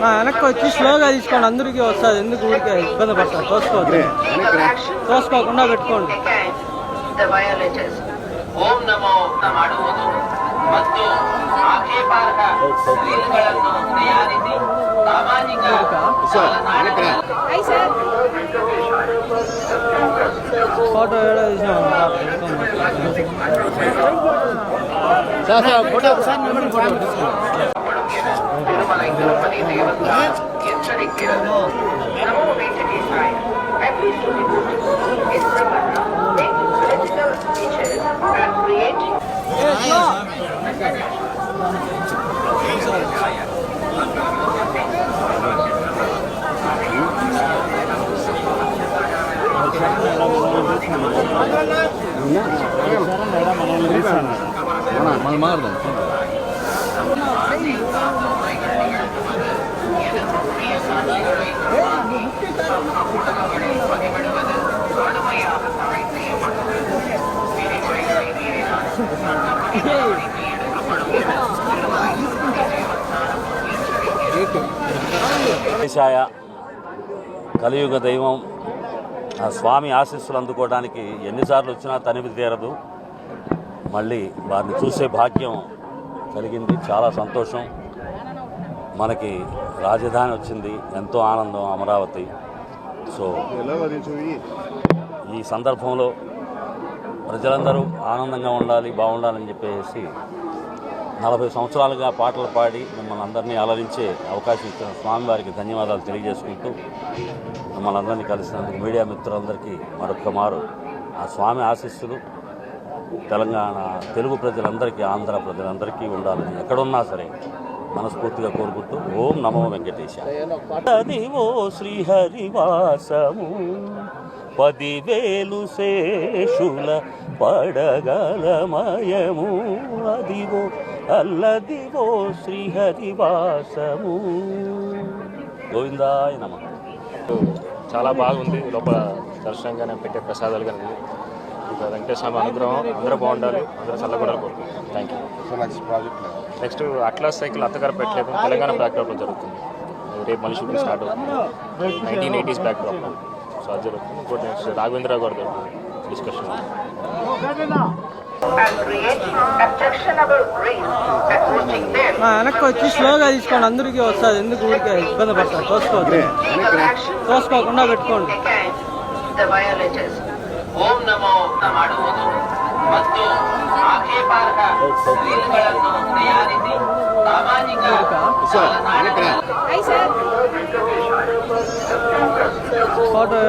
వెనక్కి వచ్చి స్లోగా తీసుకోండి, అందరికీ వస్తుంది. ఎందుకు ఊరికే ఇబ్బంది పడతారు, తోసుకోకుండా పెట్టుకోండి. ಓಂ ನಮೋ ಮಾಡುವುದು ಮತ್ತು ಆಕ್ಷೇಪಾರ್ಹ ರೀಲ್ಗಳನ್ನು ತಯಾರಿಸಿ ಸಾಮಾಜಿಕ ఫోటో తిరుమల దేవత ఎచ్చరిక్కిరదు. నమో వెంకటేశాయ. And creating కలియుగ దైవం ఆ స్వామి ఆశీస్సులు అందుకోవడానికి ఎన్నిసార్లు వచ్చినా తనివి తీరదు. మళ్ళీ వారిని చూసే భాగ్యం కలిగింది. చాలా సంతోషం. మనకి రాజధాని వచ్చింది, ఎంతో ఆనందం అమరావతి. సో ఈ సందర్భంలో ప్రజలందరూ ఆనందంగా ఉండాలి, బాగుండాలని చెప్పేసి 40 సంవత్సరాలుగా పాటలు పాడి మిమ్మల్ని అందరినీ అలరించే అవకాశం ఇచ్చిన స్వామివారికి ధన్యవాదాలు తెలియజేసుకుంటూ మిమ్మల్ని అందరినీ కలిసినందుకు మీడియా మిత్రులందరికీ మరొక్క మారు ఆ స్వామి ఆశీస్సులు తెలంగాణ తెలుగు ప్రజలందరికీ, ఆంధ్ర ప్రజలందరికీ ఉండాలని ఎక్కడున్నా సరే మనస్ఫూర్తిగా కోరుకుంటూ ఓం నమో వెంకటేశాయ. అదివో శ్రీహరివాసము 10,000 శేషుల పడగలమయము, అదివో అల్లదివో శ్రీహరివాసము. గోవిందాయ నమః. చాలా బాగుంది. లోపల దర్శనంగానే పెట్టే ప్రసాదాలు కానీ వెంకటేశ్వర అనుగ్రహం అందరూ బాగుండాలి, అందరూ చల్లగొండాలి కోరుకుంటున్నాం. Thank you. Next atlas cycle అత్తగారు పెట్టలేదు, తెలంగాణ బ్యాక్డ్రాప్లో జరుగుతుంది. రేపు మళ్ళీ షూటింగ్ స్టార్ట్ అవుతుంది. 1980s backdrop. సో అది జరుగుతుంది. ఇంకోటి నెక్స్ట్ రాఘవేంద్ర గారు డిస్కషన్. వెనక్కి వచ్చి స్లోగా తీసుకోండి, అందరికీ వస్తుంది. ఎందుకు ఊరికే ఇబ్బంది పడతారు, తోసుకోకుండా పెట్టుకోండి. ಓಂ ನಮೋ ಮಾಡುವುದು ಮತ್ತು ಆಕ್ಷೇಪಾರ್ಹ ರೀಲ್ಗಳನ್ನು ತಯಾರಿಸಿ ಸಾಮಾಜಿಕ ఫోటో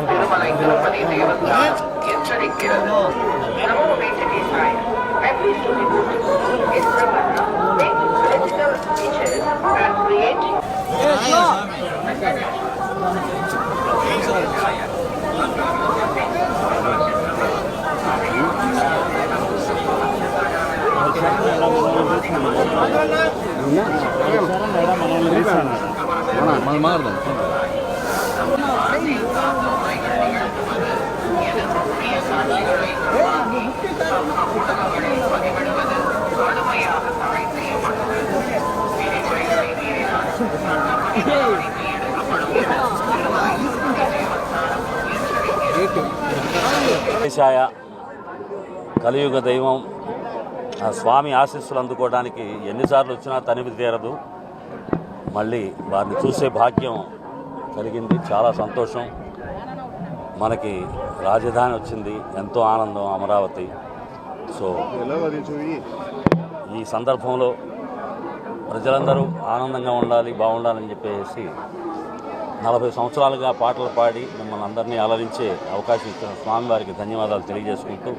తిరుమల దేవత ఎచ్చరిక్కిరదు. నమో వెంకటేశాయ. And creating కలియుగ దైవం ఆ స్వామి ఆశీస్సులు అందుకోవడానికి ఎన్నిసార్లు వచ్చినా తనివి తీరదు. మళ్ళీ వారిని చూసే భాగ్యం కలిగింది. చాలా సంతోషం. మనకి రాజధాని వచ్చింది, ఎంతో ఆనందం అమరావతి. సో ఈ సందర్భంలో ప్రజలందరూ ఆనందంగా ఉండాలి, బాగుండాలని చెప్పేసి 40 సంవత్సరాలుగా పాటలు పాడి మిమ్మల్ని అందరినీ అలరించే అవకాశం ఇచ్చిన స్వామివారికి ధన్యవాదాలు తెలియజేసుకుంటూ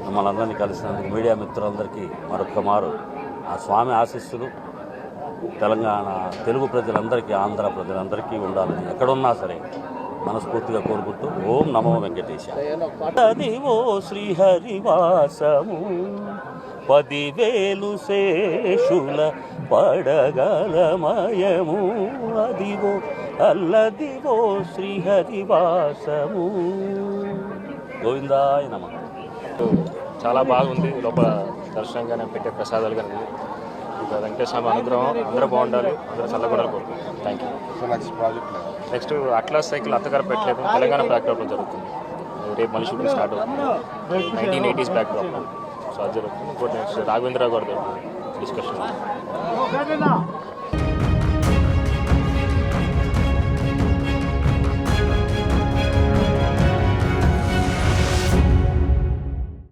మిమ్మల్ని అందరినీ కలిసినందుకు మీడియా మిత్రులందరికీ మరొక్క మారు ఆ స్వామి ఆశీస్సులు తెలంగాణ తెలుగు ప్రజలందరికీ, ఆంధ్ర ప్రజలందరికీ ఉండాలని ఎక్కడున్నా సరే మనస్ఫూర్తిగా కోరుకుంటూ ఓం నమో వెంకటేశాయ. అదివో శ్రీహరివాసము 10,000 శేషుల పడగలమయము, అదివో అల్లదివో శ్రీహరివాసము. గోవిందాయ నమః. చాలా బాగుంది. లోపల దర్శనంగానే పెట్టే ప్రసాదాలు కానీ ఇంకా వెంకటేశ్వర స్వామి అనుగ్రహం అందరూ బాగుండాలి, అందరూ చల్లగొండాలి కోరుకుంటున్నాం. Thank you. Next atlas cycle అత్తగారు పెట్టలేదు, తెలంగాణ బ్యాక్డ్రాప్లో జరుగుతుంది. రేపు మళ్ళీ షూటింగ్ స్టార్ట్ అవుతుంది. 1980s backdrop. సో అది జరుగుతుంది. ఇంకోటి నెక్స్ట్ రాఘవేంద్ర గారు డిస్కషన్.